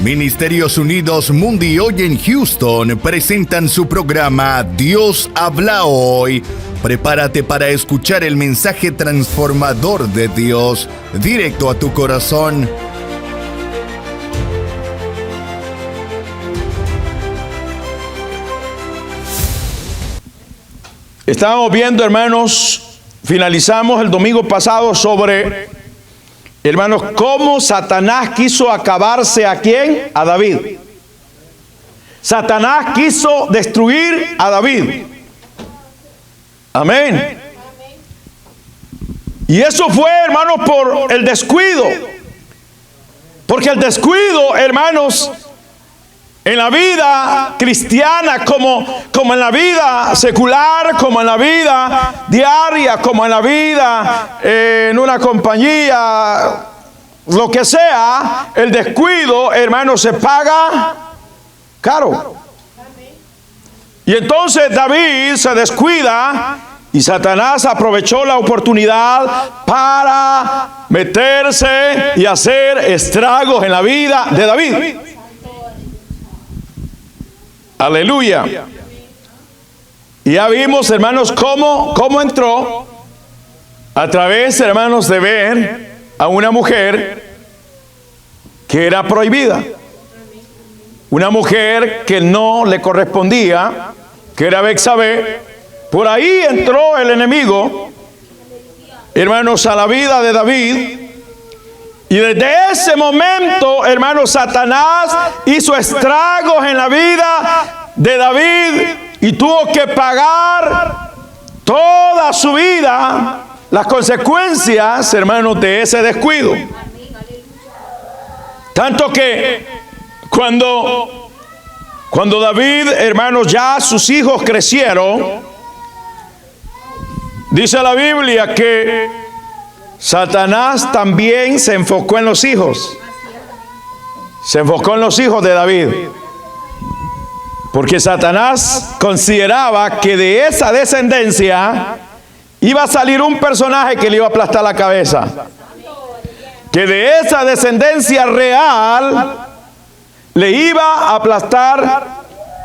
Ministerios Unidos Mundi hoy en Houston presentan su programa Dios habla hoy. Prepárate para escuchar el mensaje transformador de Dios directo a tu corazón. Estábamos viendo, hermanos, finalizamos el domingo pasado sobre, hermanos, cómo Satanás quiso acabarse ¿a quién? A David. Satanás quiso destruir a David. Amén. Y eso fue, hermanos, por el descuido. Porque el descuido, hermanos, en la vida cristiana, como en la vida secular, como en la vida diaria, como en la vida en una compañía, lo que sea, el descuido, hermano, se paga caro. Y entonces David se descuida y Satanás aprovechó la oportunidad para meterse y hacer estragos en la vida de David. Aleluya. Y ya vimos, hermanos, cómo entró a través, hermanos, de ver a una mujer que era prohibida. Una mujer que no le correspondía, que era Betsabé. Por ahí entró el enemigo, hermanos, a la vida de David. Y desde ese momento, hermanos, Satanás hizo estragos en la vida de David y tuvo que pagar toda su vida las consecuencias, hermanos, de ese descuido. Tanto que cuando David, hermanos, ya sus hijos crecieron, dice la Biblia que Satanás también se enfocó en los hijos. Se enfocó en los hijos de David. Porque Satanás consideraba que de esa descendencia iba a salir un personaje que le iba a aplastar la cabeza. Que de esa descendencia real le iba a aplastar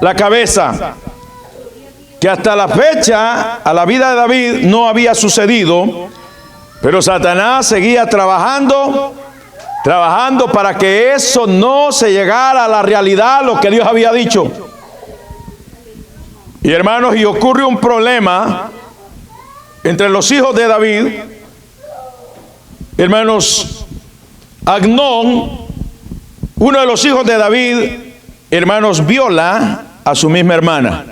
la cabeza. Que hasta la fecha a la vida de David no había sucedido. Pero Satanás seguía trabajando para que eso no se llegara a la realidad, lo que Dios había dicho. Y hermanos, y ocurre un problema entre los hijos de David. Hermanos, Amnón, uno de los hijos de David, hermanos, viola a su misma hermana.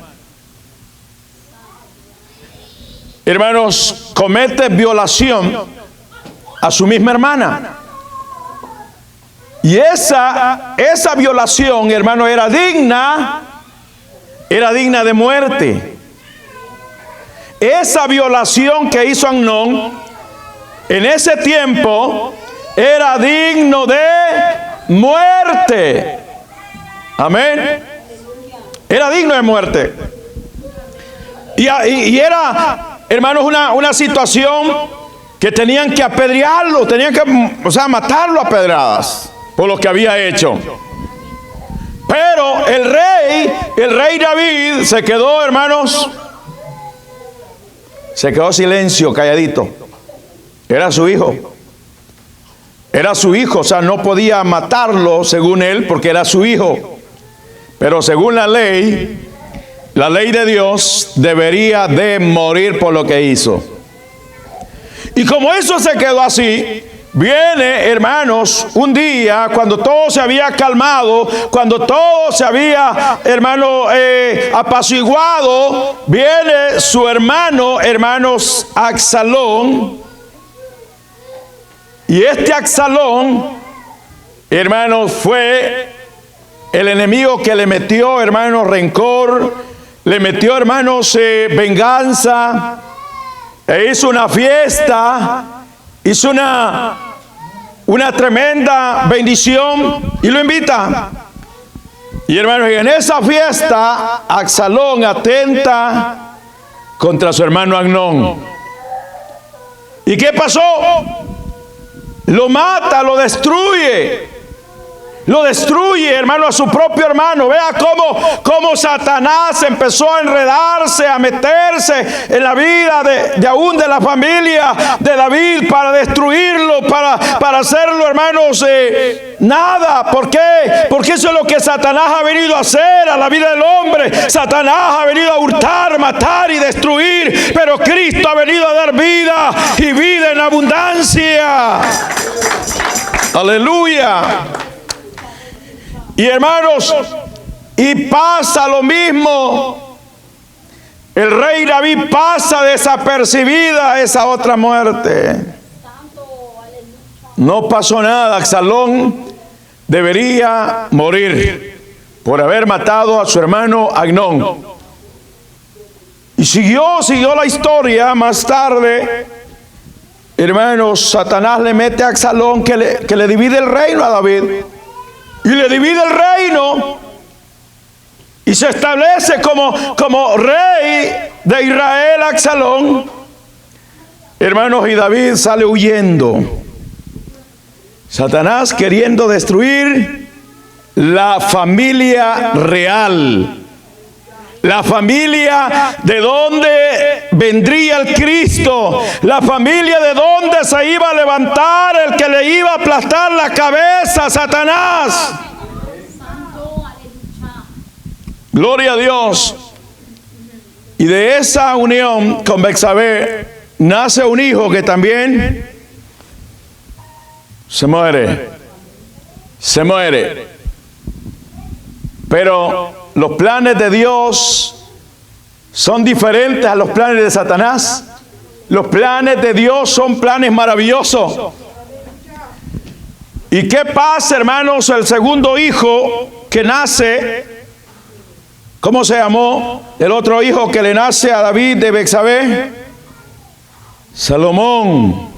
Hermanos, comete violación a su misma hermana. Y esa violación, hermano, era digna de muerte. Esa violación que hizo Amnón en ese tiempo era digno de muerte. Amén. Era digno de muerte. Y era, hermanos, una situación que tenían que apedrearlo, tenían que, matarlo a pedradas por lo que había hecho. Pero el rey David se quedó, hermanos, se quedó silencio, calladito. Era su hijo. Era su hijo, no podía matarlo según él porque era su hijo. Pero según la ley de Dios, debería de morir por lo que hizo. Y como eso se quedó así, viene, hermanos, un día cuando todo se había calmado, cuando todo se había, hermano, apaciguado, viene su hermano, hermanos, Absalón. Y este Absalón, hermanos, fue el enemigo que le metió, hermanos, rencor. Le metió, hermanos, venganza, e hizo una fiesta, hizo una tremenda bendición y lo invita. Y hermanos, en esa fiesta, Absalón atenta contra su hermano Amnón. ¿Y qué pasó? Lo mata, lo destruye. Lo destruye, hermano, a su propio hermano. Vea cómo Satanás empezó a enredarse, a meterse en la vida de aún de la familia de David para destruirlo, para hacerlo, hermanos, nada. ¿Por qué? Porque eso es lo que Satanás ha venido a hacer a la vida del hombre. Satanás ha venido a hurtar, matar y destruir, pero Cristo ha venido a dar vida y vida en abundancia. Aleluya. Y hermanos, y pasa lo mismo. El rey David pasa desapercibida esa otra muerte. No pasó nada. Absalón debería morir por haber matado a su hermano Amnón. Y siguió la historia. Más tarde, hermanos, Satanás le mete a Absalón que le divide el reino a David. Y le divide el reino y se establece como rey de Israel Absalón. Hermanos, y David sale huyendo. Satanás queriendo destruir la familia real, la familia de donde vendría el Cristo, la familia de donde se iba a levantar el que le iba a aplastar la cabeza a Satanás. Gloria a Dios. Y de esa unión con Betsabé nace un hijo que también se muere. Pero los planes de Dios son diferentes a los planes de Satanás. Los planes de Dios son planes maravillosos. ¿Y qué pasa, hermanos? El segundo hijo que nace, ¿cómo se llamó? El otro hijo que le nace a David de Betsabé, Salomón.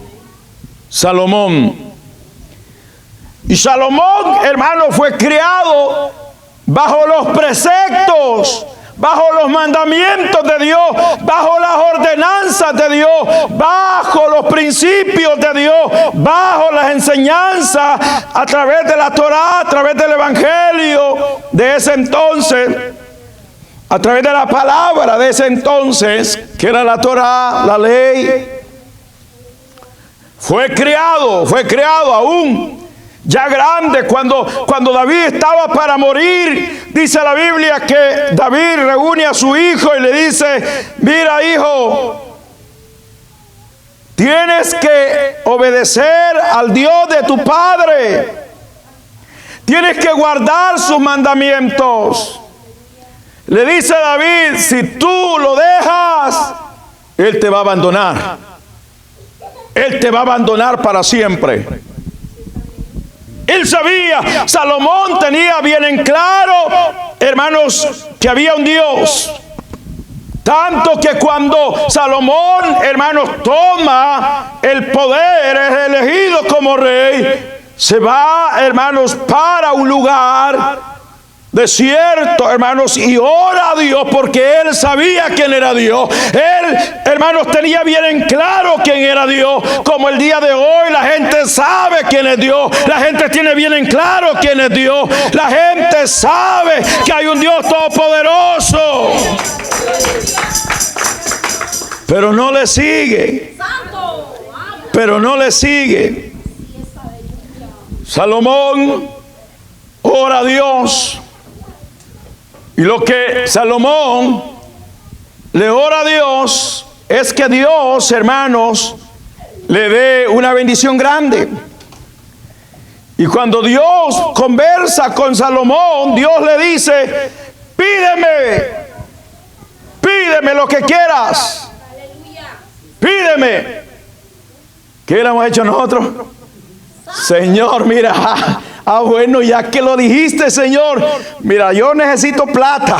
Y Salomón, hermano, fue criado bajo los preceptos, bajo los mandamientos de Dios, bajo las ordenanzas de Dios, bajo los principios de Dios, bajo las enseñanzas a través de la Torá, a través del Evangelio de ese entonces, a través de la palabra de ese entonces, que era la Torá, la ley. Fue criado aún ya grande, cuando David estaba para morir. Dice la Biblia que David reúne a su hijo y le dice: mira, hijo, tienes que obedecer al Dios de tu padre, tienes que guardar sus mandamientos. Le dice David: si tú lo dejas, él te va a abandonar, él te va a abandonar para siempre. Él sabía, Salomón tenía bien en claro, hermanos, que había un Dios. Tanto que cuando Salomón, hermanos, toma el poder, es elegido como rey, se va, hermanos, para un lugar desierto, hermanos, y ora a Dios, porque él sabía quién era Dios. Él, hermanos, tenía bien en claro quién era Dios. Como el día de hoy la gente sabe quién es Dios, la gente tiene bien en claro quién es Dios, la gente sabe que hay un Dios todopoderoso, pero no le sigue. Salomón ora a Dios. Y lo que Salomón le ora a Dios es que Dios, hermanos, le dé una bendición grande. Y cuando Dios conversa con Salomón, Dios le dice: pídeme lo que quieras. Pídeme. ¿Qué hubiéramos hecho nosotros? Señor, mira, bueno, ya que lo dijiste, Señor, mira, yo necesito plata,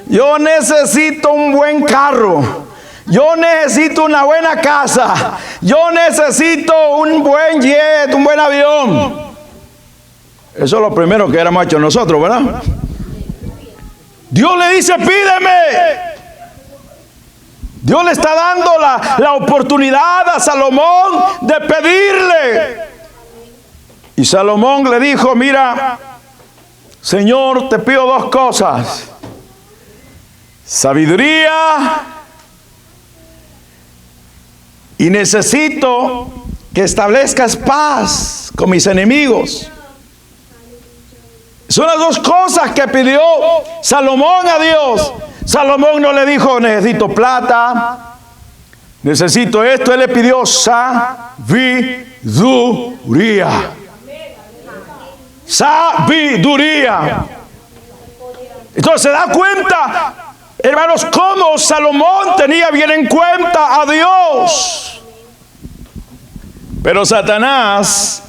yo necesito un buen carro, yo necesito una buena casa, yo necesito un buen jet, un buen avión. Eso es lo primero que hubiéramos hecho nosotros, ¿verdad? Dios le dice: pídeme. Dios le está dando la oportunidad a Salomón de pedirle. Y Salomón le dijo, mira, Señor, te pido dos cosas: sabiduría, y necesito que establezcas paz con mis enemigos. Son las dos cosas que pidió Salomón a Dios. Salomón no le dijo, necesito plata, necesito esto. Él le pidió sabiduría. Sabiduría. Entonces se da cuenta, hermanos, cómo Salomón tenía bien en cuenta a Dios. Pero Satanás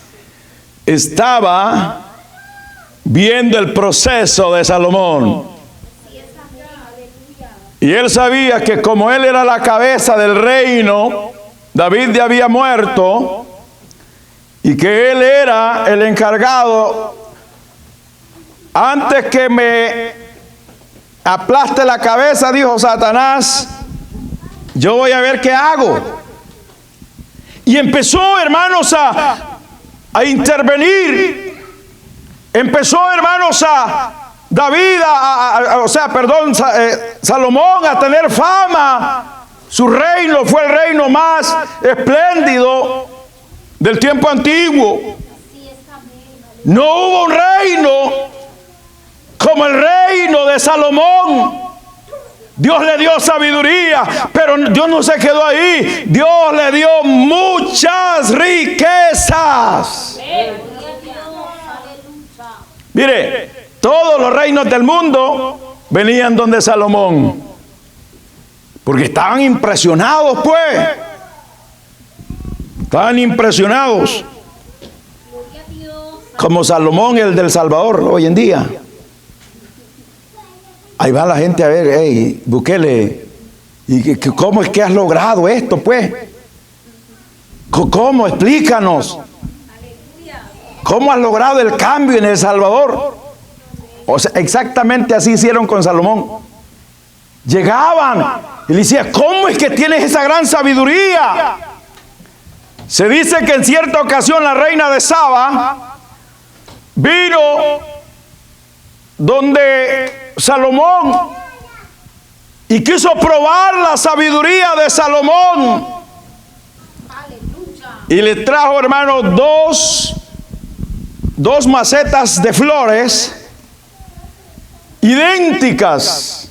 estaba viendo el proceso de Salomón. Y él sabía que como él era la cabeza del reino, David ya había muerto, y que él era el encargado. Antes que me aplaste la cabeza, dijo Satanás, yo voy a ver qué hago. Y empezó, hermanos, a intervenir. Empezó, hermanos, David, Salomón a tener fama. Su reino fue el reino más espléndido del tiempo antiguo. No hubo un reino como el reino de Salomón. Dios le dio sabiduría, pero Dios no se quedó ahí. Dios le dio muchas riquezas. Mire, todos los reinos del mundo venían donde Salomón, porque estaban impresionados, pues. Estaban impresionados. Como Salomón, el del Salvador, hoy en día. Ahí va la gente a ver, hey, Bukele, ¿y cómo es que has logrado esto, pues? ¿Cómo? Explícanos. ¿Cómo has logrado el cambio en El Salvador? O sea, exactamente así hicieron con Salomón. Llegaban y le decían, ¿cómo es que tienes esa gran sabiduría? Se dice que en cierta ocasión la reina de Saba vino donde Salomón y quiso probar la sabiduría de Salomón. Y le trajo, hermano, dos macetas de flores idénticas.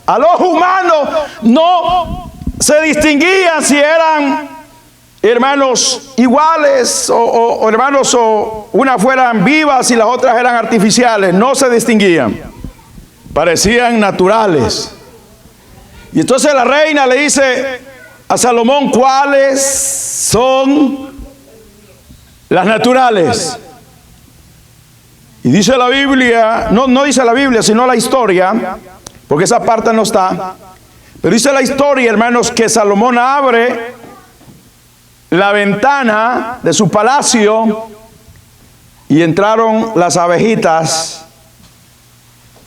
Al ojo humano no se distinguían si eran hermanos iguales o hermanos, o unas fueran vivas y las otras eran artificiales. No se distinguían, parecían naturales. Y entonces la reina le dice a Salomón, ¿cuáles son las naturales? Y dice la Biblia, no dice la Biblia, sino la historia, porque esa parte no está, pero dice la historia, hermanos, que Salomón abre la ventana de su palacio y entraron las abejitas.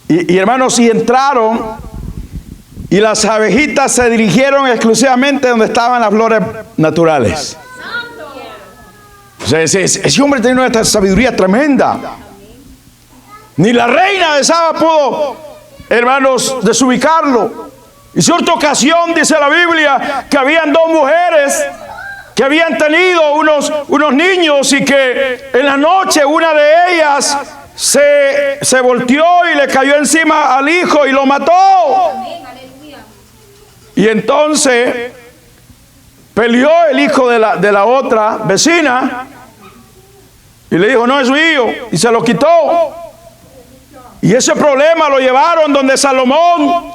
Y hermanos, y entraron, y las abejitas se dirigieron exclusivamente donde estaban las flores naturales. O sea, ese hombre tenía una sabiduría tremenda. Ni la reina de Saba pudo, hermanos, desubicarlo. Y cierta ocasión dice la Biblia que habían dos mujeres que habían tenido unos niños, y que en la noche una de ellas se volteó y le cayó encima al hijo y lo mató. Y entonces peleó el hijo de la otra vecina y le dijo, no es su hijo, y se lo quitó. Y ese problema lo llevaron donde Salomón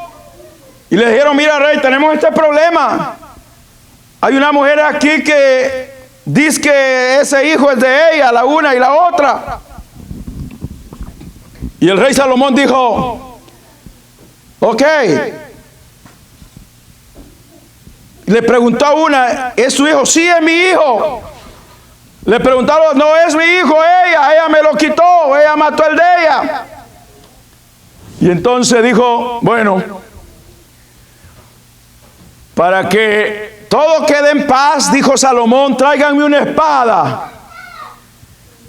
y le dijeron, mira, rey, tenemos este problema. Hay una mujer aquí que dice que ese hijo es de ella, la una y la otra. Y el rey Salomón dijo, ok. Le preguntó a una, ¿es su hijo? Sí, es mi hijo. Le preguntaron, no es mi hijo, ella me lo quitó, ella mató el de ella. Y entonces dijo, bueno, para que todo quede en paz, dijo Salomón, tráiganme una espada.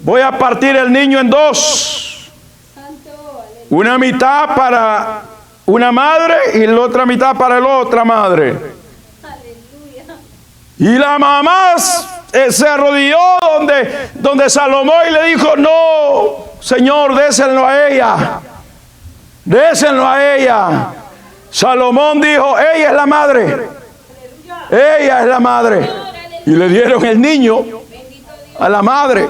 voy a partir el niño en dos. Una mitad para una madre y la otra mitad para la otra madre. Y la mamá se arrodilló donde Salomón y le dijo: no, Señor, déselo a ella. Déselo a ella. Salomón dijo: ella es la madre. Ella es la madre. Y le dieron el niño a la madre.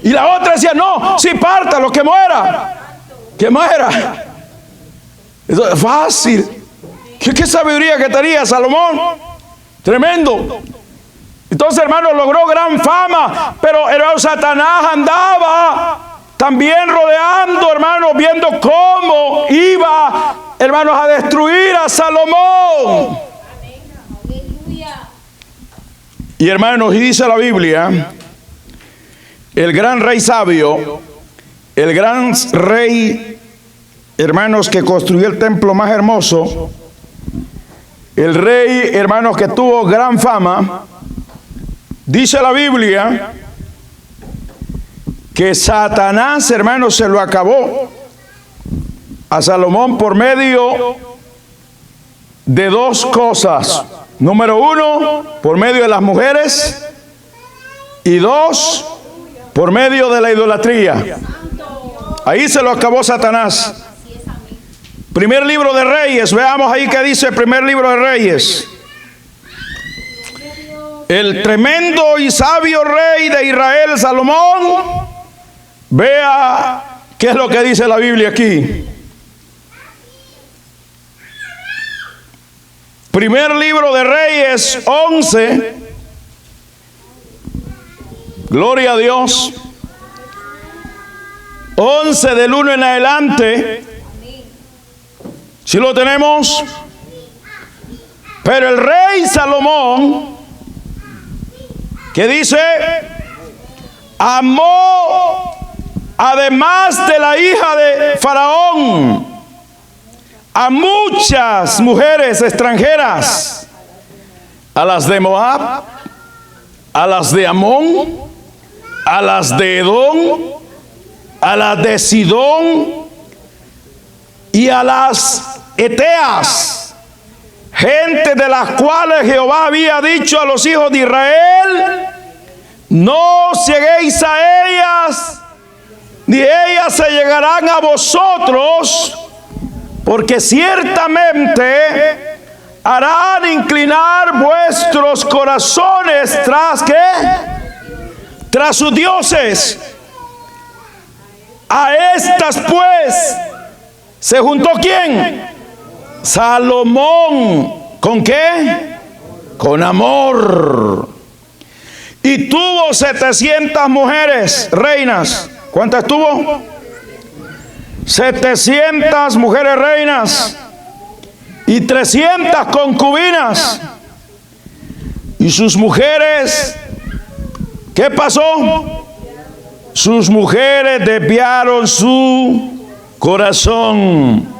Y la otra decía: no, si pártalo, que muera. Que muera. Eso es fácil. ¿Qué sabiduría que tenía Salomón? Tremendo. Entonces, hermano, logró gran fama. Pero hermano, Satanás andaba también rodeando, hermanos, viendo cómo iba, hermanos, a destruir a Salomón. Y hermanos, y dice la Biblia, el gran rey sabio, el gran rey, hermanos, que construyó el templo más hermoso, el rey, hermanos, que tuvo gran fama, dice la Biblia que Satanás, hermanos, se lo acabó a Salomón por medio de dos cosas. Número uno, por medio de las mujeres, y dos, por medio de la idolatría. Ahí se lo acabó Satanás. Primer libro de Reyes, veamos ahí que dice el primer libro de Reyes. El tremendo y sabio rey de Israel, Salomón, vea qué es lo que dice la Biblia aquí. Primer libro de Reyes 11. Gloria a Dios. 11 del 1 en adelante. ¿Sí lo tenemos? Pero el rey Salomón, que dice, amó, además de la hija de Faraón, a muchas mujeres extranjeras, a las de Moab, a las de Amón, a las de Edom, a las de Sidón y a las Eteas, gente de las cuales Jehová había dicho a los hijos de Israel: no os lleguéis a ellas, ni ellas se llegarán a vosotros, porque ciertamente harán inclinar vuestros corazones tras ¿qué? Tras sus dioses. A estas pues se juntó ¿quién? Salomón. ¿Con qué? Con amor. Y tuvo 700 mujeres reinas. ¿Cuántas tuvo? 700 mujeres reinas y 300 concubinas. Y sus mujeres, ¿qué pasó? Sus mujeres desviaron su corazón.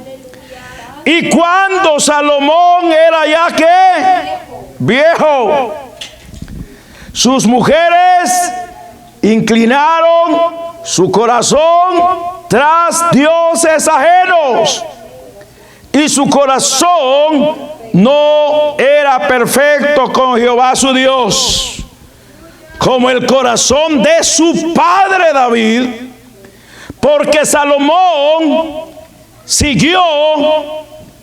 Y cuando Salomón era ya ¿qué? Viejo, sus mujeres inclinaron su corazón tras dioses ajenos, y su corazón no era perfecto con Jehová su Dios, como el corazón de su padre David, porque Salomón siguió,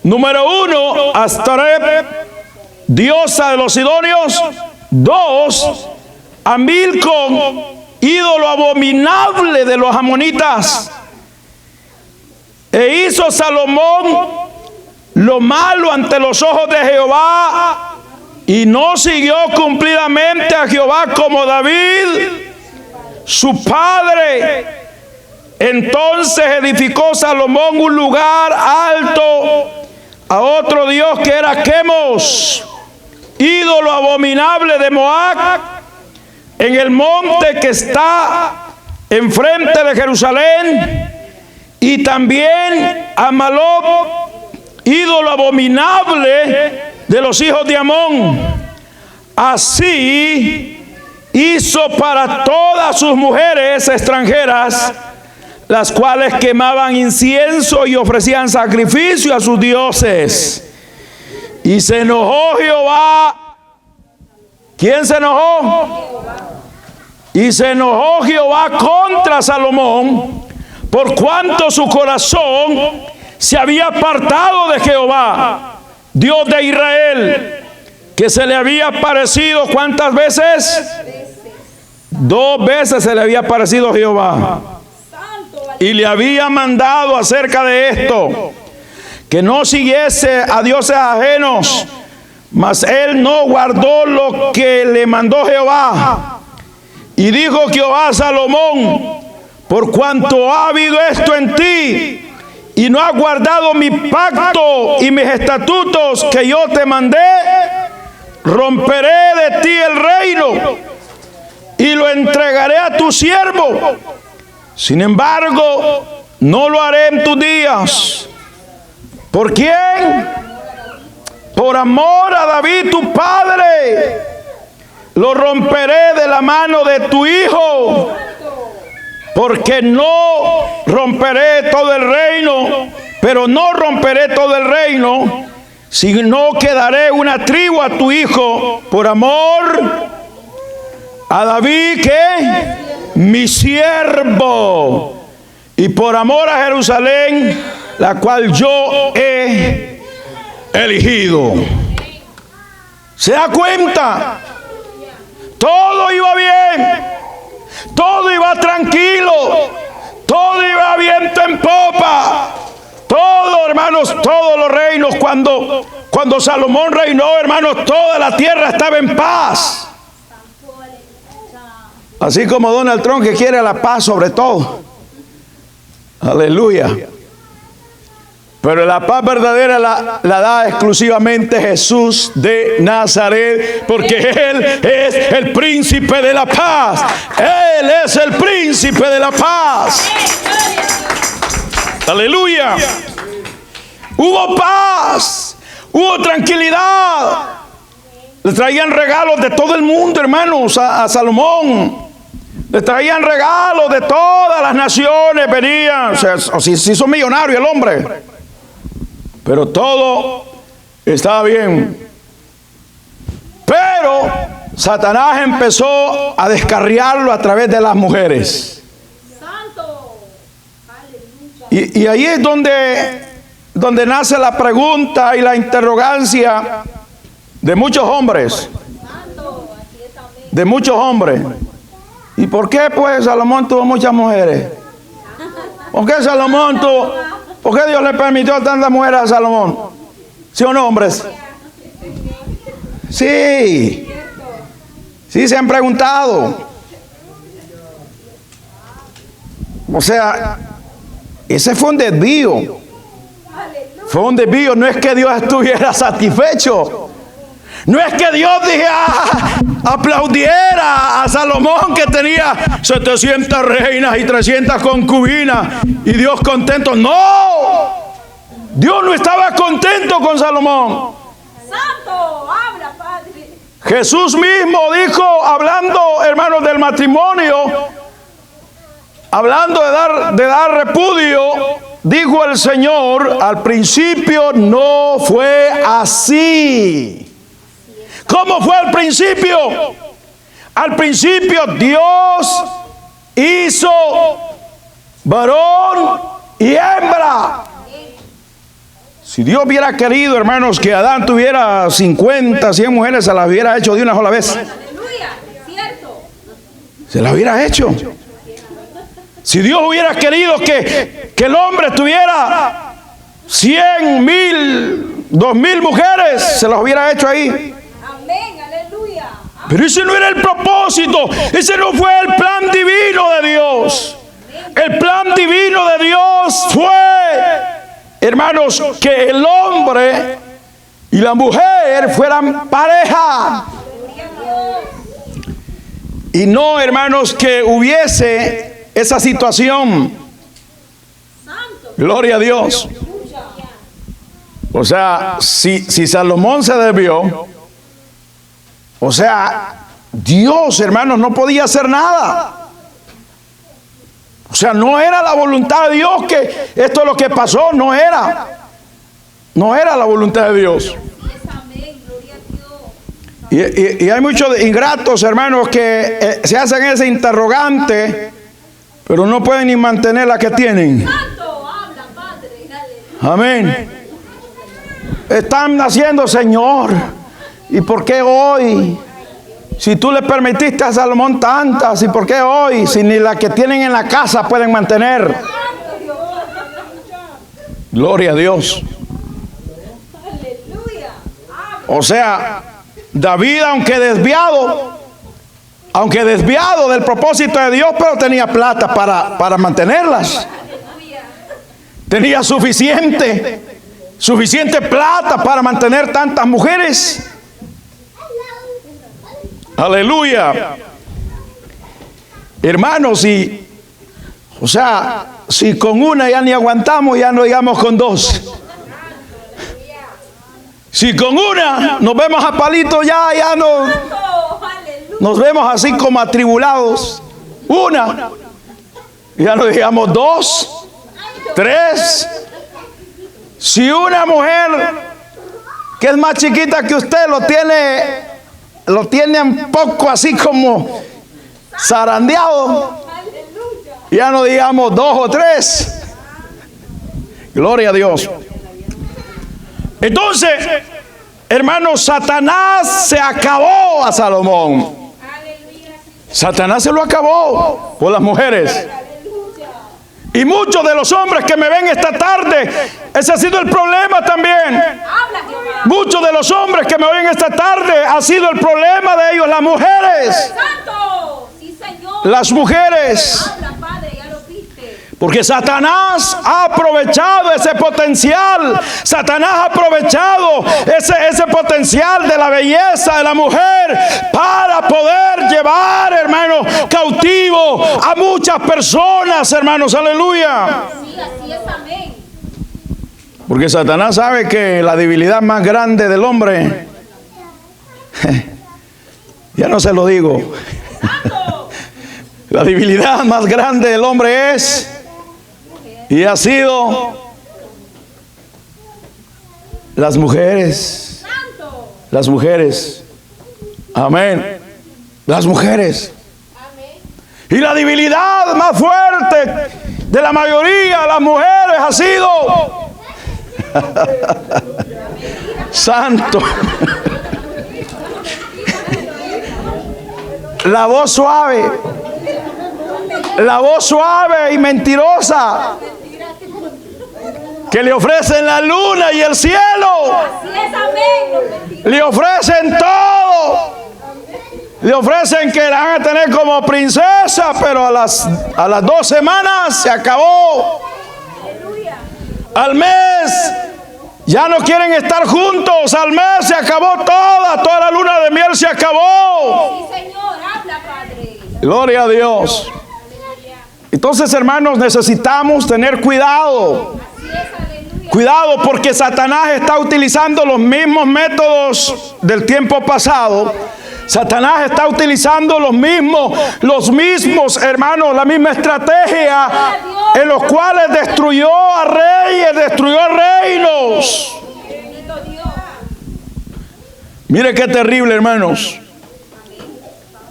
número uno, a Astoreth, diosa de los sidonios; dos, a Milcom, ídolo abominable de los amonitas. E hizo Salomón lo malo ante los ojos de Jehová, y no siguió cumplidamente a Jehová como David, su padre. Entonces edificó Salomón un lugar alto a otro dios, que era Quemos, ídolo abominable de Moab, en el monte que está enfrente de Jerusalén; y también a Maloc, ídolo abominable de los hijos de Amón. Así hizo para todas sus mujeres extranjeras, las cuales quemaban incienso y ofrecían sacrificio a sus dioses. Y se enojó Jehová. ¿Quién se enojó? Y se enojó Jehová contra Salomón, por cuanto su corazón se había apartado de Jehová, Dios de Israel, que se le había aparecido. ¿Cuántas veces? 2 veces se le había aparecido Jehová. Y le había mandado acerca de esto, que no siguiese a dioses ajenos, mas él no guardó lo que le mandó Jehová. Y dijo Jehová a Salomón: por cuanto ha habido esto en ti, y no has guardado mi pacto y mis estatutos que yo te mandé, romperé de ti el reino y lo entregaré a tu siervo. Sin embargo, no lo haré en tus días. ¿Por quién? Por amor a David tu padre, lo romperé de la mano de tu hijo. Porque no romperé todo el reino, pero no romperé todo el reino, sino que daré una tribu a tu hijo por amor a David, que mi siervo, y por amor a Jerusalén, la cual yo he elegido. ¿Se da cuenta? Todo iba bien. Todo iba tranquilo, todo iba viento en popa. Todo, hermanos, todos los reinos, cuando Salomón reinó, hermanos, toda la tierra estaba en paz. Así como Donald Trump, que quiere la paz sobre todo. Aleluya. Pero la paz verdadera la da exclusivamente Jesús de Nazaret, porque Él es el príncipe de la paz. Él es el príncipe de la paz. Aleluya. Hubo paz, hubo tranquilidad. Le traían regalos de todo el mundo, hermanos, a Salomón. Le traían regalos de todas las naciones, venían. O sea, si son millonarios el hombre. Pero todo estaba bien. Pero Satanás empezó a descarriarlo a través de las mujeres. Y ahí es donde nace la pregunta y la interrogancia de muchos hombres. De muchos hombres. ¿Y por qué pues Salomón tuvo muchas mujeres? ¿Por qué Salomón tuvo? ¿Por qué Dios le permitió a tantas mujeres a Salomón? ¿Sí o no, hombres? Sí. Sí, se han preguntado. O sea, ese fue un desvío. Fue un desvío. No es que Dios estuviera satisfecho. No es que Dios aplaudiera a Salomón, que tenía 700 reinas y 300 concubinas, y Dios contento. No, Dios no estaba contento con Salomón. Santo, habla, Padre. Jesús mismo dijo, hablando, hermanos, del matrimonio, hablando de dar repudio, dijo el Señor: al principio no fue así. ¿Cómo fue al principio? Al principio Dios hizo varón y hembra. Si Dios hubiera querido, hermanos, que Adán tuviera 50, 100 mujeres, se las hubiera hecho de una sola vez. Aleluya, cierto. Se las hubiera hecho. Si Dios hubiera querido que el hombre tuviera 100, 1000, 2000 mujeres, se las hubiera hecho ahí. Amén, aleluya. Pero ese no era el propósito, ese no fue el plan divino de Dios. El plan divino de Dios fue, hermanos, que el hombre y la mujer fueran pareja. Y no, hermanos, que hubiese esa situación. Gloria a Dios. O sea, si Salomón se desvió, o sea, Dios, hermanos, no podía hacer nada. O sea, no era la voluntad de Dios que esto es lo que pasó, no era la voluntad de Dios. Y hay muchos ingratos, hermanos, que se hacen ese interrogante, pero no pueden ni mantener la que tienen. Amén. Están haciendo, Señor, ¿y por qué hoy? Si tú le permitiste a Salomón tantas, ¿y por qué hoy? Si ni la que tienen en la casa pueden mantener. Gloria a Dios. O sea, David, aunque desviado del propósito de Dios, pero tenía plata para mantenerlas. Tenía suficiente plata para mantener tantas mujeres. Aleluya. Hermanos, si con una ya ni aguantamos, ya no digamos con dos. Si con una nos vemos a palito, ya no nos vemos así como atribulados. Una, ya no digamos dos, tres. Si una mujer que es más chiquita que usted lo tiene un poco así como zarandeado, ya no digamos dos o tres. Gloria a Dios. Entonces, hermanos, Satanás se acabó a Salomón. Satanás se lo acabó por las mujeres. Y muchos de los hombres que me ven esta tarde, ese ha sido el problema también. Muchos de los hombres que me ven esta tarde, ha sido el problema de ellos, las mujeres. Las mujeres. Porque Satanás ha aprovechado ese potencial. Satanás ha aprovechado ese potencial de la belleza de la mujer para poder llevar, hermanos, cautivo a muchas personas, hermanos. Aleluya. Sí, así es, amén. Porque Satanás sabe que la debilidad más grande del hombre, ya no se lo digo, la debilidad más grande del hombre es y ha sido las mujeres. Las mujeres. Amén. Las mujeres. Y la debilidad más fuerte de la mayoría de las mujeres ha sido santo. La voz suave. La voz suave y mentirosa que le ofrecen la luna y el cielo. Le ofrecen todo. Le ofrecen que la van a tener como princesa, pero a las 2 semanas se acabó. Al mes ya no quieren estar juntos. Al mes se acabó toda la luna de miel se acabó. Sí, Señor, habla, Padre. Gloria a Dios. Entonces, hermanos, necesitamos tener cuidado. Cuidado, porque Satanás está utilizando los mismos métodos del tiempo pasado. Satanás está utilizando los mismos, hermanos, la misma estrategia en los cuales destruyó a reyes, destruyó reinos. Mire qué terrible, hermanos.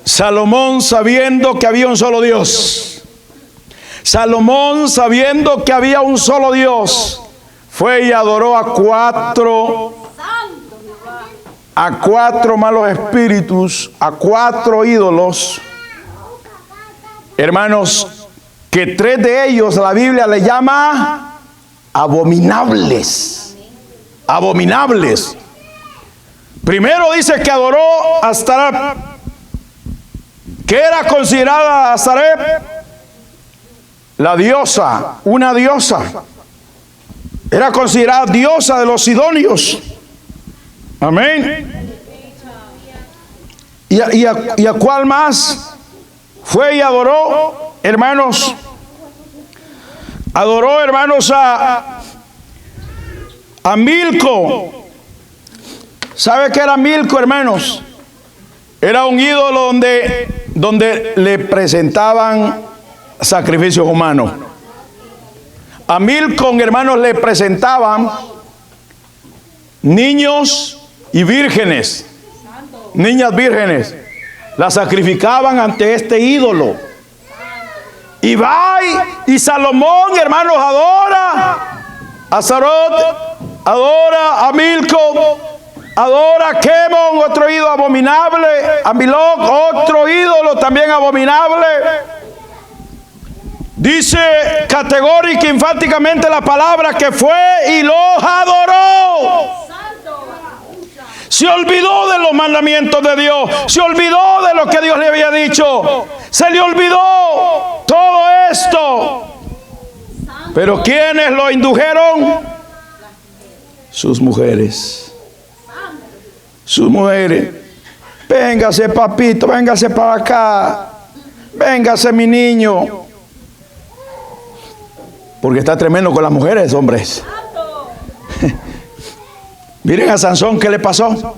Salomón, sabiendo que había un solo Dios. Salomón, sabiendo que había un solo Dios, fue y adoró a cuatro malos espíritus, a 4 ídolos, hermanos, que 3 de ellos la Biblia le llama abominables. Abominables. Primero dice que adoró a Astarep, que era considerada Astarep la diosa, una diosa. Era considerada diosa de los sidonios. Amén. ¿Y a cuál más? Fue y adoró, hermanos. Adoró, hermanos, a Milco. ¿Sabe qué era Milco, hermanos? Era un ídolo donde le presentaban sacrificios humanos. A Milcom, hermanos, le presentaban niños y vírgenes, niñas vírgenes, las sacrificaban ante este ídolo. Y va y Salomón, hermanos, adora a Astarot, adora a Milcom, adora a Quemón, otro ídolo abominable, a Milok, otro ídolo también abominable. Dice categórica, enfáticamente la palabra que fue y los adoró. Se olvidó de los mandamientos de Dios, se olvidó de lo que Dios le había dicho, se le olvidó todo esto. Pero ¿quiénes lo indujeron? Sus mujeres. Sus mujeres. Véngase, papito, véngase para acá, véngase, mi niño. Porque está tremendo con las mujeres, hombres. Miren a Sansón, ¿qué le pasó?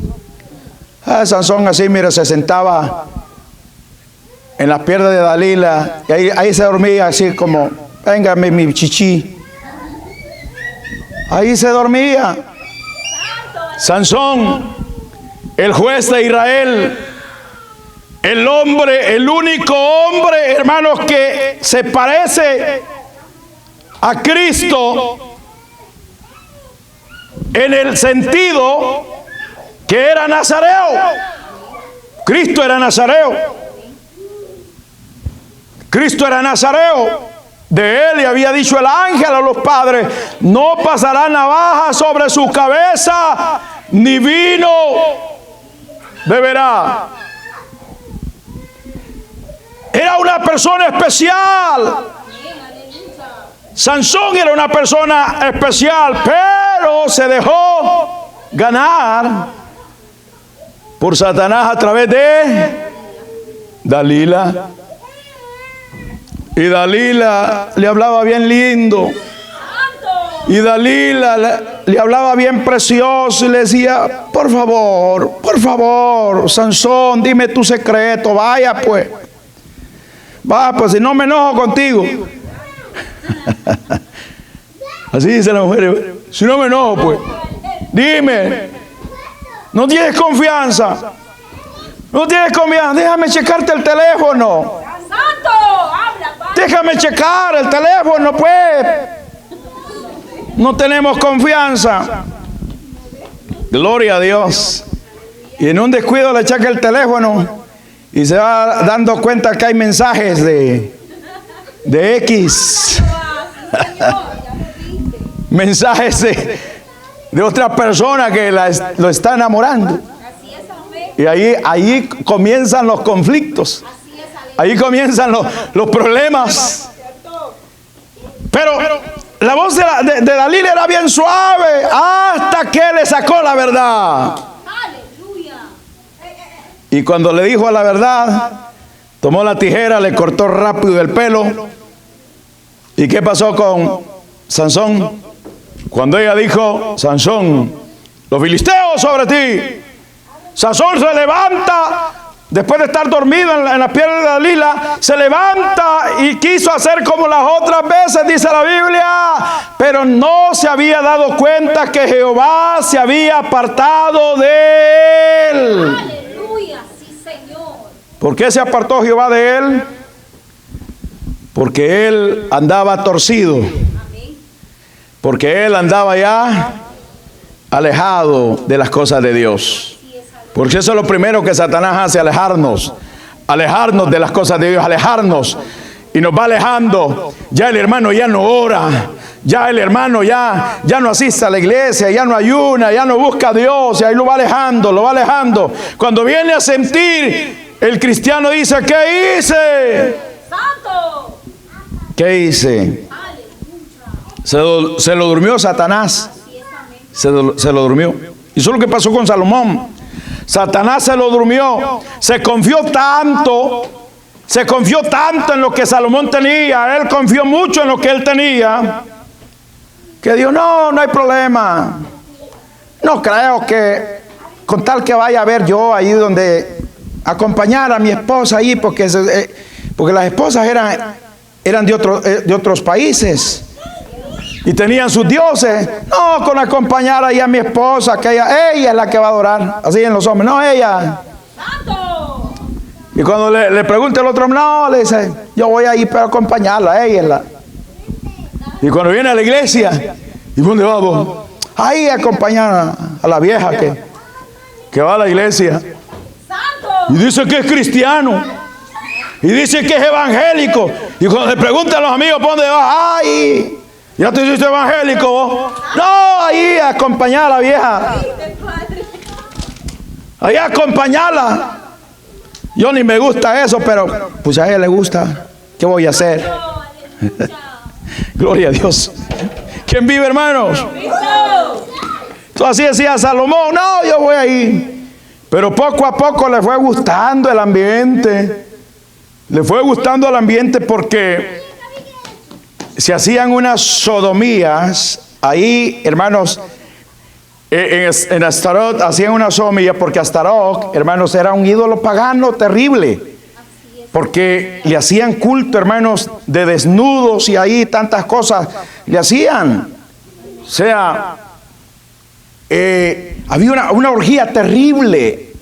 A Sansón así, mira, se sentaba en las piernas de Dalila y ahí se dormía así como, véngame mi chichi. Ahí se dormía. Sansón, el juez de Israel, el hombre, el único hombre, hermanos, que se parece a Cristo en el sentido que era nazareo. Cristo era nazareo. Cristo era nazareo. De él le había dicho el ángel a los padres: no pasará navaja sobre su cabeza, ni vino beberá. Era una persona especial. Sansón era una persona especial, pero se dejó ganar por Satanás a través de Dalila. Y Dalila le hablaba bien lindo. Y Dalila le hablaba bien precioso y le decía: por favor, Sansón, dime tu secreto, vaya pues, si no me enojo contigo. Así dice la mujer: si no me enojo, pues, dime, no tienes confianza, déjame checarte el teléfono. Santo, habla, Padre. Déjame checar el teléfono, pues. No tenemos confianza. Gloria a Dios. Y en un descuido le checa el teléfono y se va dando cuenta que hay mensajes de X. Mensajes de otra persona que lo está enamorando. Y ahí comienzan los conflictos. Ahí comienzan los problemas. Pero la voz de Dalila era bien suave hasta que le sacó la verdad. Y cuando le dijo la verdad, tomó la tijera, le cortó rápido el pelo. ¿Y qué pasó con Sansón? Cuando ella dijo: Sansón, los filisteos sobre ti. Sansón se levanta, después de estar dormido en la piel de Dalila, se levanta y quiso hacer como las otras veces, dice la Biblia, pero no se había dado cuenta que Jehová se había apartado de él. Aleluya, sí, Señor. ¿Por qué se apartó Jehová de él? Porque él andaba torcido. Porque él andaba ya alejado de las cosas de Dios. Porque eso es lo primero que Satanás hace: alejarnos de las cosas de Dios, alejarnos. Y nos va alejando. Ya el hermano ya no ora, ya el hermano ya no asiste a la iglesia, ya no ayuna, ya no busca a Dios, y ahí lo va alejando. Cuando viene a sentir, el cristiano dice: ¿qué hice? Santo. ¿Qué hice? Se lo durmió Satanás. Se lo durmió. Y eso es lo que pasó con Salomón. Satanás se lo durmió. Se confió tanto en lo que Salomón tenía. Él confió mucho en lo que él tenía, que dijo: no hay problema. No creo que, con tal que vaya a ver yo ahí donde acompañar a mi esposa ahí porque las esposas eran de otros países y tenían sus dioses. No, con acompañar ahí a mi esposa, que ella es la que va a adorar. Así en los hombres, no ella. ¡Santo! Y cuando le pregunta el otro, no, le dice, yo voy ahí para acompañarla, ella es la. Y cuando viene a la iglesia, ¿y dónde vamos? Ahí acompañar a la vieja que va a la iglesia. ¡Santo! Y dice que es cristiano. Y dice que es evangélico. Y cuando le preguntan a los amigos, ¿por dónde vas? ¡Ay! ¿Ya te hiciste evangélico vos? No, ahí acompañar a la vieja. Ahí acompañarla. Yo ni me gusta eso, pero pues a ella le gusta. ¿Qué voy a hacer? Gloria a Dios. ¿Quién vive, hermanos? Entonces así decía Salomón, no, yo voy ahí. Pero poco a poco le fue gustando el ambiente. Le fue gustando el ambiente porque se hacían unas sodomías. Ahí, hermanos, en Astarot hacían una sodomía porque Astarot, hermanos, era un ídolo pagano terrible. Porque le hacían culto, hermanos, de desnudos y ahí tantas cosas le hacían. O sea, había una orgía terrible,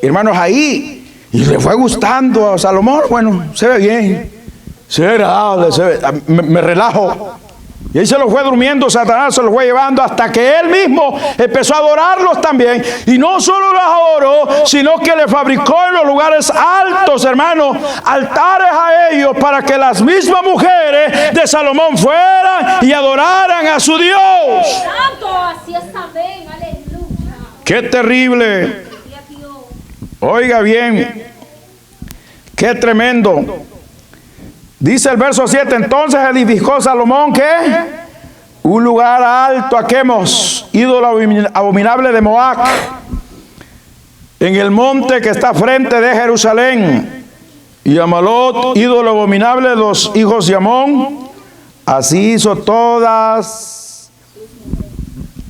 hermanos, ahí. Y le fue gustando a Salomón. Bueno, se ve bien, se ve agradable, me relajo. Y ahí se lo fue durmiendo, Satanás se lo fue llevando hasta que él mismo empezó a adorarlos también. Y no solo los adoró, sino que le fabricó en los lugares altos, hermanos, altares a ellos para que las mismas mujeres de Salomón fueran y adoraran a su Dios. ¡Santo! Así es, amén. Aleluya. ¡Qué terrible! Oiga bien, qué tremendo. Dice el verso 7, entonces edificó Salomón, ¿qué? Un lugar alto a Quemos, ídolo abominable de Moab, en el monte que está frente de Jerusalén, y a Malot, ídolo abominable de los hijos de Amón. Así hizo todas,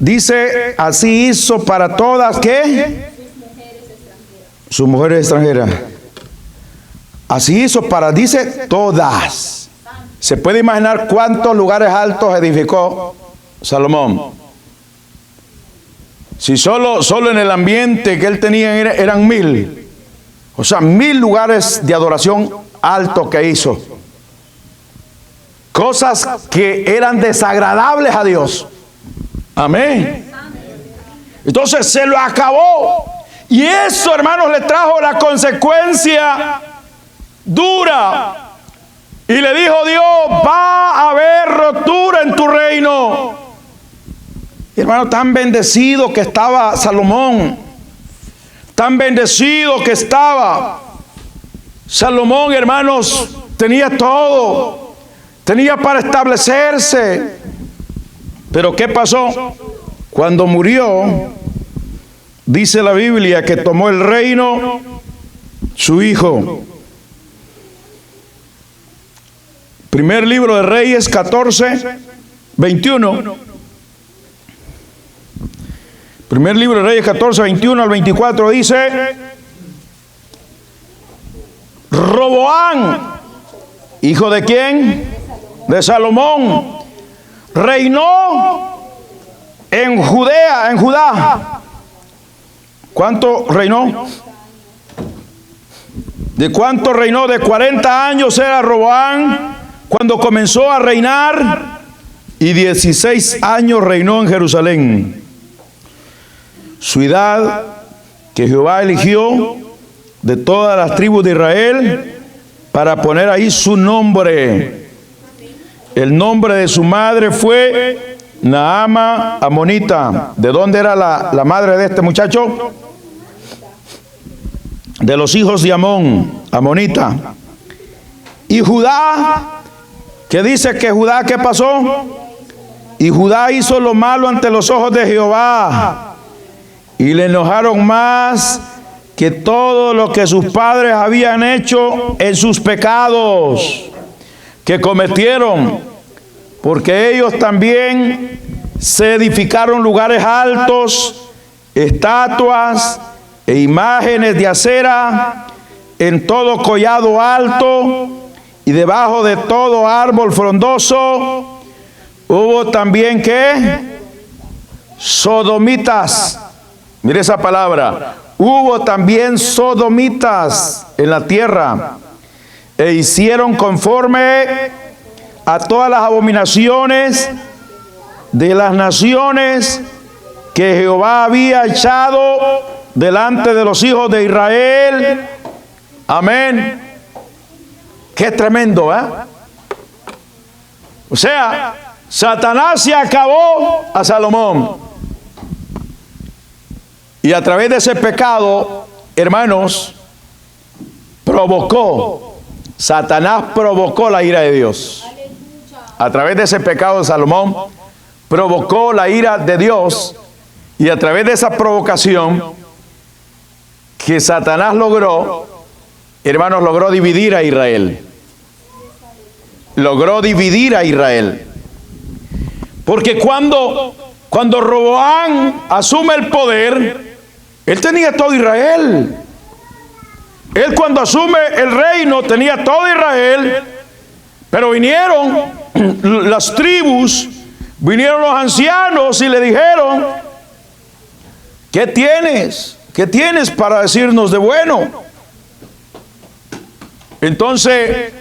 dice, así hizo para todas, ¿qué? Sus mujeres extranjeras. Así hizo para, dice, todas. ¿Se puede imaginar cuántos lugares altos edificó Salomón? Si solo en el ambiente que él tenía eran 1000. O sea, 1000 lugares de adoración altos que hizo. Cosas que eran desagradables a Dios. Amén. Entonces se lo acabó. Y eso, hermanos, le trajo la consecuencia dura. Y le dijo Dios, va a haber rotura en tu reino. Y, hermano, tan bendecido que estaba Salomón. Tan bendecido que estaba Salomón, hermanos, tenía todo. Tenía para establecerse. Pero ¿qué pasó? Cuando murió, dice la Biblia que tomó el reino su hijo. Primer libro de Reyes 14, 21. Primer libro de Reyes 14, 21 al 24 dice: Roboán, hijo de quién? De Salomón, reinó en Judá. ¿Cuánto reinó? ¿De cuánto reinó? De 40 años era Roboán cuando comenzó a reinar, y 16 años reinó en Jerusalén, ciudad que Jehová eligió de todas las tribus de Israel para poner ahí su nombre. El nombre de su madre fue Naama Amonita. ¿De dónde era la madre de este muchacho? De los hijos de Amón, Amonita. Y Judá, que dice que Judá, ¿qué pasó? Y Judá hizo lo malo ante los ojos de Jehová, y le enojaron más que todo lo que sus padres habían hecho en sus pecados que cometieron, porque ellos también se edificaron lugares altos, estatuas e imágenes de acera en todo collado alto y debajo de todo árbol frondoso. Hubo también ¿qué? Sodomitas. Mire esa palabra. Hubo también sodomitas en la tierra, e hicieron conforme a todas las abominaciones de las naciones que Jehová había echado delante de los hijos de Israel. Amén. Qué tremendo, ¿eh? O sea, Satanás se acabó a Salomón. Y a través de ese pecado, hermanos, Satanás provocó la ira de Dios. A través de ese pecado de Salomón, provocó la ira de Dios. Y a través de esa provocación que Satanás logró, hermanos, logró dividir a Israel. Logró dividir a Israel. Porque cuando Roboam asume el poder, él tenía todo Israel. Él cuando asume el reino tenía todo Israel. Pero vinieron las tribus, vinieron los ancianos y le dijeron: ¿qué tienes? ¿Qué tienes para decirnos de bueno? Entonces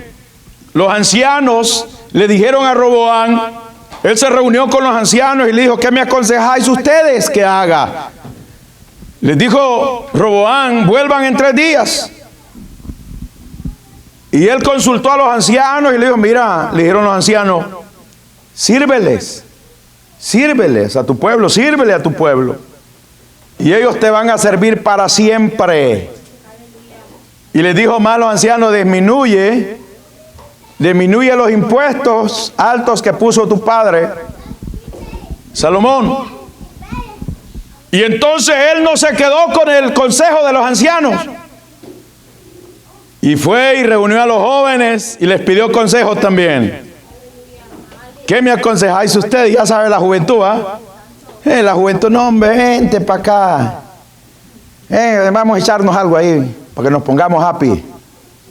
los ancianos le dijeron a Roboam, él se reunió con los ancianos y le dijo: ¿qué me aconsejáis ustedes que haga? Les dijo Roboam: vuelvan en 3 días. Y él consultó a los ancianos y le dijo: mira, le dijeron los ancianos, sírveles a tu pueblo, sírvele a tu pueblo. Y ellos te van a servir para siempre. Y les dijo más a los ancianos: disminuye los impuestos altos que puso tu padre Salomón. Y entonces él no se quedó con el consejo de los ancianos, y fue y reunió a los jóvenes y les pidió consejos también. ¿Qué me aconsejáis ustedes? Ya sabe la juventud, ¿ah? La juventud, no, hombre, vente para acá. Vamos a echarnos algo ahí para que nos pongamos happy.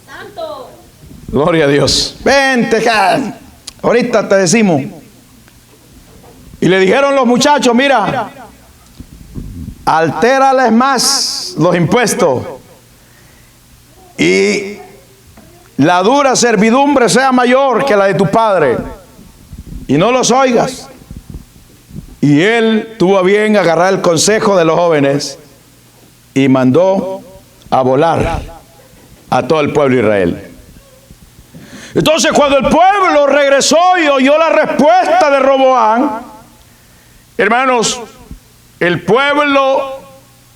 Santo. Gloria a Dios. Vente acá, ahorita te decimos. Y le dijeron los muchachos: mira, altérales más los impuestos, y la dura servidumbre sea mayor que la de tu padre, y no los oigas. Y él tuvo a bien agarrar el consejo de los jóvenes y mandó a volar a todo el pueblo de Israel. Entonces, cuando el pueblo regresó y oyó la respuesta de Roboam, hermanos, el pueblo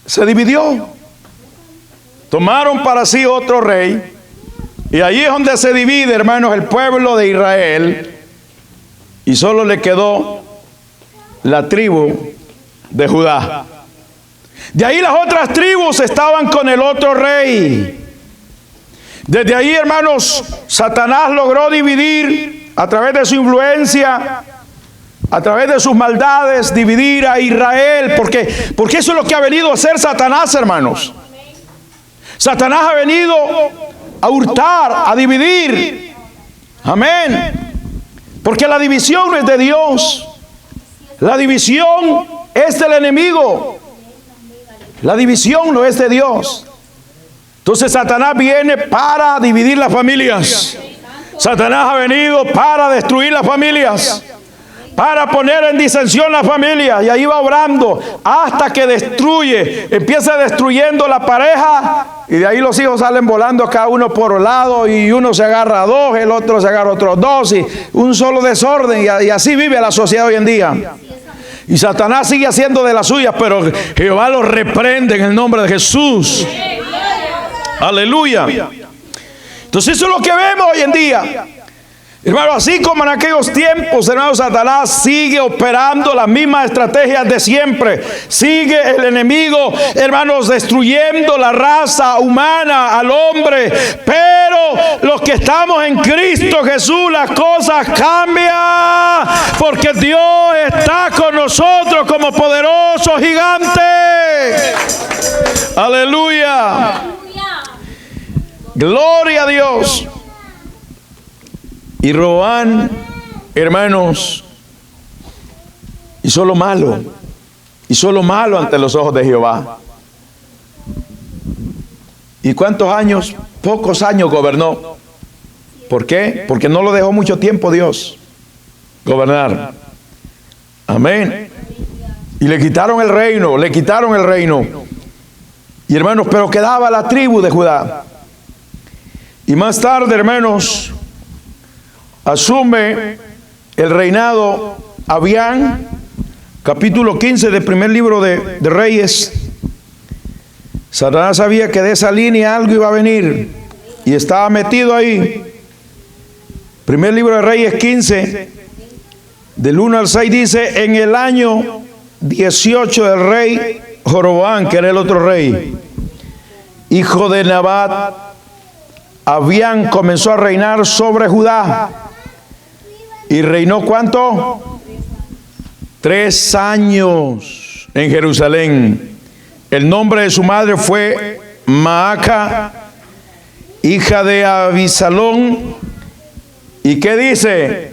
se dividió. Tomaron para sí otro rey, y allí es donde se divide, hermanos, el pueblo de Israel, y solo le quedó la tribu de Judá. De ahí las otras tribus estaban con el otro rey. Desde ahí, hermanos, Satanás logró dividir a través de su influencia, a través de sus maldades, dividir a Israel. Porque eso es lo que ha venido a hacer Satanás, hermanos. Satanás ha venido a hurtar, a dividir. Amén. Porque la división no es de Dios. La división es del enemigo. La división no es de Dios. Entonces Satanás viene para dividir las familias. Satanás ha venido para destruir las familias, para poner en disensión las familias, y ahí va obrando hasta que destruye, empieza destruyendo la pareja, y de ahí los hijos salen volando cada uno por un lado, y uno se agarra a 2, el otro se agarra a otros 2, y un solo desorden, y así vive la sociedad hoy en día. Y Satanás sigue haciendo de las suyas, pero Jehová los reprende en el nombre de Jesús. Aleluya. Entonces eso es lo que vemos hoy en día, hermano. Así como en aquellos tiempos, hermano, Satanás sigue operando las mismas estrategias de siempre. Sigue el enemigo, hermanos, destruyendo la raza humana, al hombre. Pero los que estamos en Cristo Jesús, las cosas cambian, porque Dios está con nosotros como poderoso gigante. Aleluya. Gloria a Dios. Y Roboam, hermanos, hizo lo malo. Hizo lo malo ante los ojos de Jehová. ¿Y cuántos años? Pocos años gobernó. ¿Por qué? Porque no lo dejó mucho tiempo Dios gobernar. Amén. Y le quitaron el reino, le quitaron el reino. Y hermanos, pero quedaba la tribu de Judá. Y más tarde, hermanos, asume el reinado Abián, capítulo 15 del primer libro de Reyes. Satanás sabía que de esa línea algo iba a venir y estaba metido ahí. Primer libro de Reyes 15, del 1 al 6 dice: en el año 18 del rey Joroboam, que era el otro rey, hijo de Nabat, Abián comenzó a reinar sobre Judá. ¿Y reinó cuánto? 3 años en Jerusalén. El nombre de su madre fue Maaca, hija de Abisalón. ¿Y qué dice?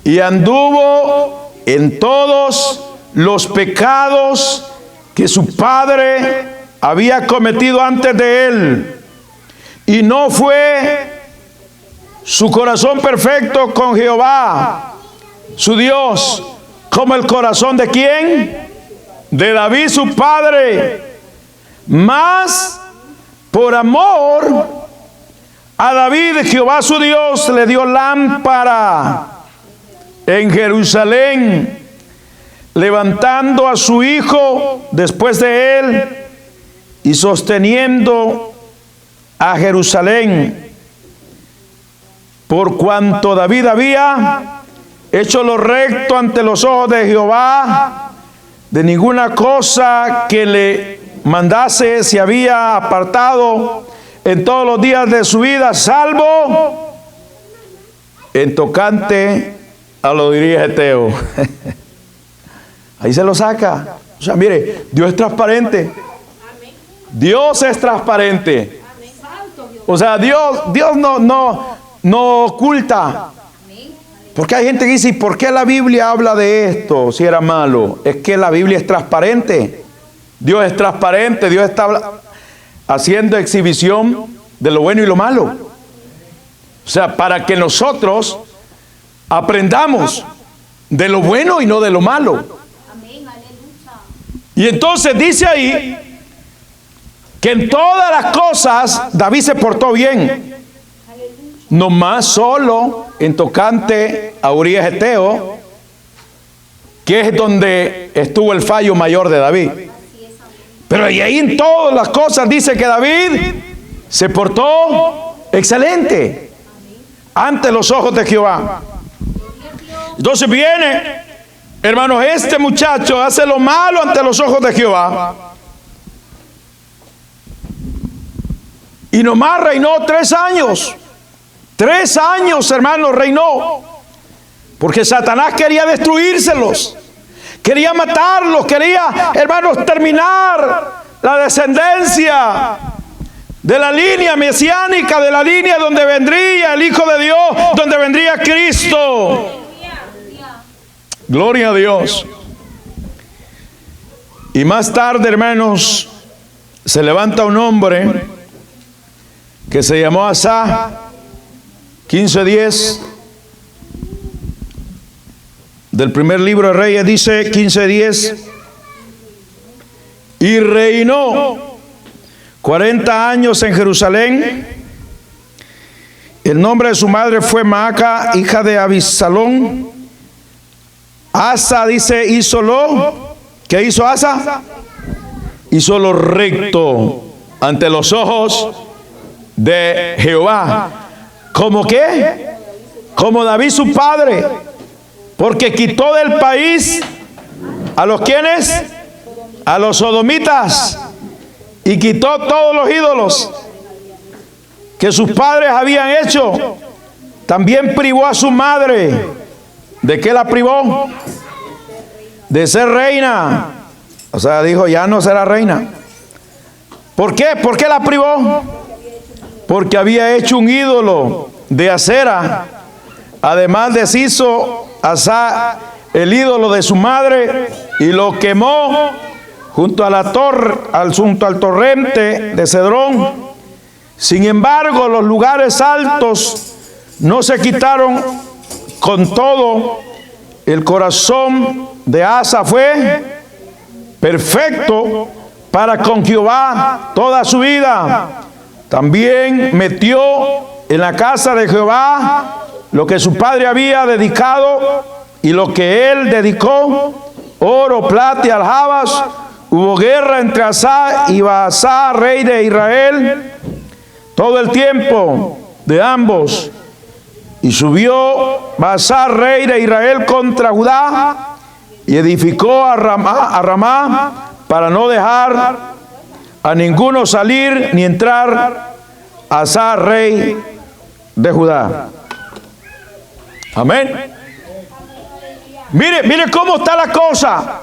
Y anduvo en todos los pecados que su padre había cometido antes de él. Y no fue su corazón perfecto con Jehová, su Dios, como el corazón de ¿quién? De David su padre. Mas por amor a David, Jehová su Dios le dio lámpara en Jerusalén, levantando a su hijo después de él y sosteniendo a Jerusalén, por cuanto David había hecho lo recto ante los ojos de Jehová. De ninguna cosa que le mandase se había apartado en todos los días de su vida, salvo en tocante a los Urías Eteo. Ahí se lo saca. O sea, mire, Dios es transparente. Dios es transparente. O sea, Dios no oculta. Porque hay gente que dice: ¿y por qué la Biblia habla de esto si era malo? Es que la Biblia es transparente. Dios es transparente. Dios está haciendo exhibición de lo bueno y lo malo. O sea, para que nosotros aprendamos de lo bueno y no de lo malo. Y entonces dice ahí que en todas las cosas David se portó bien. Nomás solo en tocante a Urías Eteo, que es donde estuvo el fallo mayor de David. Pero y ahí en todas las cosas dice que David se portó excelente ante los ojos de Jehová. Entonces viene, hermanos, este muchacho hace lo malo ante los ojos de Jehová. Y nomás reinó 3 años. 3 años, hermanos, reinó. Porque Satanás quería destruírselos. Quería matarlos. Quería, hermanos, terminar la descendencia de la línea mesiánica, de la línea donde vendría el Hijo de Dios, donde vendría Cristo. Gloria a Dios. Y más tarde, hermanos, se levanta un hombre que se llamó Asa. 15:10 del primer libro de Reyes dice, 15:10: y reinó 40 años en Jerusalén. El nombre de su madre fue Maaca, hija de Abisalón. Asa, dice, hizo lo. ¿Qué hizo Asa? Hizo lo recto ante los ojos de Jehová. ¿Cómo qué? Como David su padre, porque quitó del país a los quienes, a los sodomitas, y quitó todos los ídolos que sus padres habían hecho. También privó a su madre. ¿De qué la privó? De ser reina. O sea, dijo, ya no será reina. ¿Por qué? ¿Por qué la privó? porque había hecho un ídolo de acera. Además deshizo Asa el ídolo de su madre y lo quemó junto a la junto al torrente de Cedrón. Sin embargo, los lugares altos no se quitaron. Con todo, el corazón de Asa fue perfecto para con Jehová toda su vida. También metió en la casa de Jehová lo que su padre había dedicado y lo que él dedicó, oro, plata y aljabas. Hubo guerra entre Asa y Baasa, rey de Israel, todo el tiempo de ambos. Y subió Baasa, rey de Israel, contra Judá y edificó a Ramá para no dejar a ninguno salir ni entrar. Asa, rey de Judá. Amén. Mire cómo está la cosa.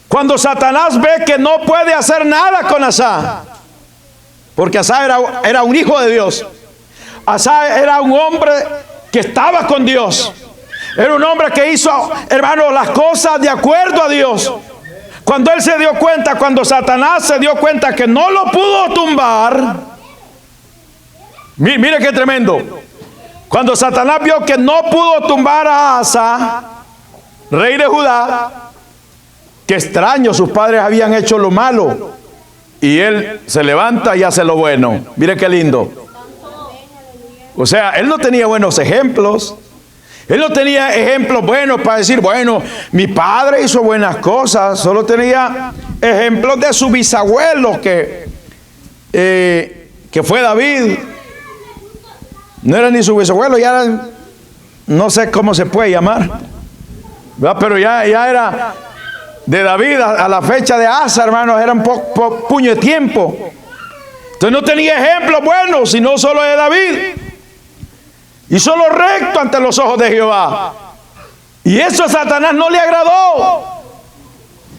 Cuando Satanás ve que no puede hacer nada con Asa, porque Asa era un hijo de Dios. Asa era un hombre que estaba con Dios. Era un hombre que hizo, hermano, las cosas de acuerdo a Dios. Cuando él se dio cuenta, cuando Satanás se dio cuenta que no lo pudo tumbar, mire qué tremendo. Cuando Satanás vio que no pudo tumbar a Asa, rey de Judá, qué extraño, sus padres habían hecho lo malo y él se levanta y hace lo bueno. Mire qué lindo. O sea, él no tenía buenos ejemplos. Él no tenía ejemplos buenos para decir, bueno, mi padre hizo buenas cosas. Solo tenía ejemplos de su bisabuelo que fue David. No era ni su bisabuelo, ya era, no sé cómo se puede llamar, ¿verdad? Pero ya era de David a la fecha de Asa, hermanos, era un puño de tiempo. Entonces no tenía ejemplos buenos, sino solo de David. Y solo recto ante los ojos de Jehová. Y eso a Satanás no le agradó.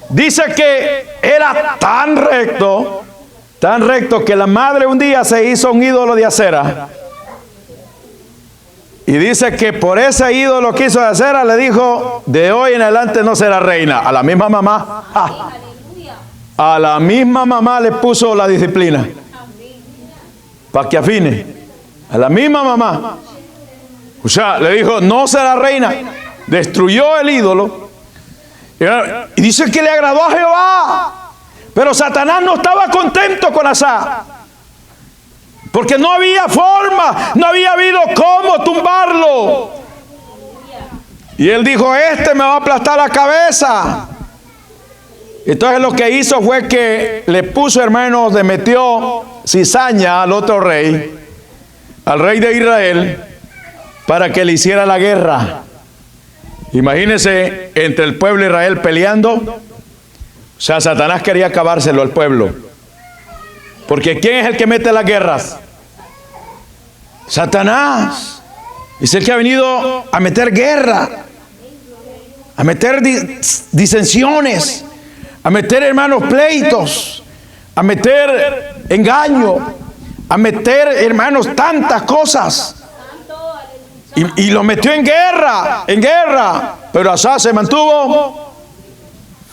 Dice que era tan recto que la madre un día se hizo un ídolo de acera. Y dice que por ese ídolo que hizo de acera le dijo, de hoy en adelante no será reina. A la misma mamá. A la misma mamá le puso la disciplina. Para que afine. A la misma mamá. O sea, le dijo, no será reina. Destruyó el ídolo. Y dice que le agradó a Jehová. Pero Satanás no estaba contento con Asa. Porque no había forma, no había habido cómo tumbarlo. Y él dijo, este me va a aplastar la cabeza. Entonces lo que hizo fue que le puso, hermanos, le metió cizaña al otro rey, al rey de Israel, para que le hiciera la guerra. Imagínense, entre el pueblo de Israel peleando. O sea, Satanás quería acabárselo al pueblo. Porque ¿quién es el que mete las guerras? Satanás. Es el que ha venido a meter guerra, a meter disensiones, a meter, hermanos, pleitos, a meter engaño, a meter, hermanos, tantas cosas. Y lo metió en guerra. Pero Asa se mantuvo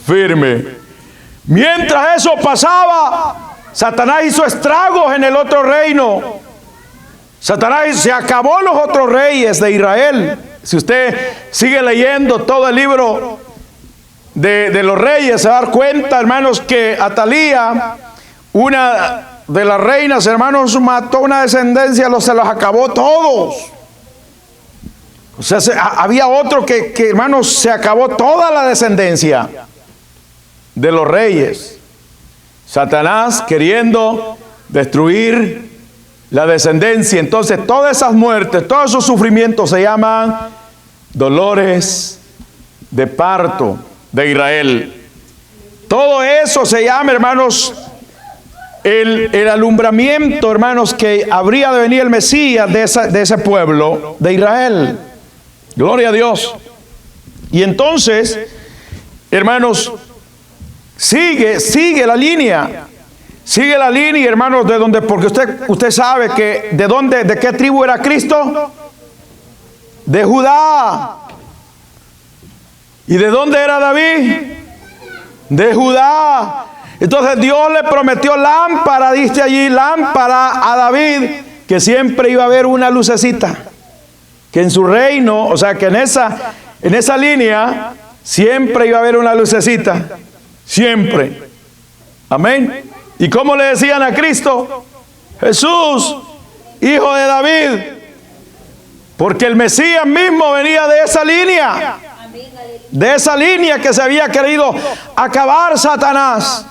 firme. Mientras eso pasaba, Satanás hizo estragos en el otro reino. Satanás se acabó los otros reyes de Israel. Si usted sigue leyendo todo el libro de los reyes, se va a dar cuenta, hermanos, que Atalía, una de las reinas, hermanos, mató una descendencia, se los acabó todos. O sea, había otro que, hermanos, se acabó toda la descendencia de los reyes. Satanás queriendo destruir la descendencia. Entonces todas esas muertes, todos esos sufrimientos se llaman dolores de parto de Israel. Todo eso se llama, hermanos, el alumbramiento, hermanos, que habría de venir el Mesías de ese pueblo de Israel. Gloria a Dios. Y entonces, hermanos, sigue la línea. Sigue la línea, hermanos, de donde, porque usted sabe que de qué tribu era Cristo. De Judá. ¿Y de dónde era David? De Judá. Entonces Dios le prometió lámpara, dice allí, lámpara a David, que siempre iba a haber una lucecita, que en su reino, o sea, que en esa línea siempre iba a haber una lucecita, siempre. Amén. ¿Y cómo le decían a Cristo? Jesús, hijo de David, porque el Mesías mismo venía de esa línea, que se había querido acabar Satanás.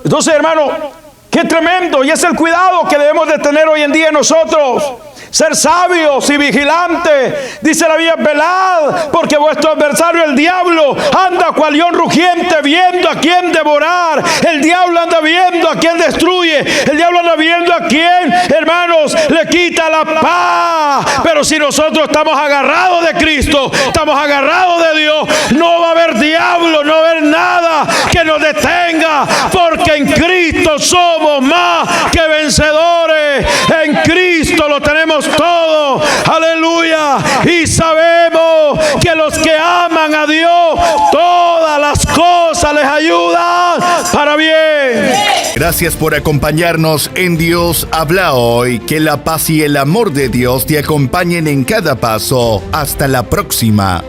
Entonces, hermano, qué tremendo, y es el cuidado que debemos de tener hoy en día nosotros. Ser sabios y vigilantes. Dice la Biblia, velad, porque vuestro adversario el diablo anda cual león rugiente, viendo a quién devorar. El diablo anda viendo a quién destruye. El diablo anda viendo a quién, hermanos, le quita la paz. Pero si nosotros estamos agarrados de Cristo, estamos agarrados de Dios, no va a haber diablo, no va a haber nada que nos detenga, porque en Cristo somos más que vencedores. En Cristo lo tenemos todo, aleluya. Y sabemos que los que aman a Dios, todas las cosas les ayudan para bien. Gracias por acompañarnos en Dios habla hoy. Que la paz y el amor de Dios te acompañen en cada paso. Hasta la próxima.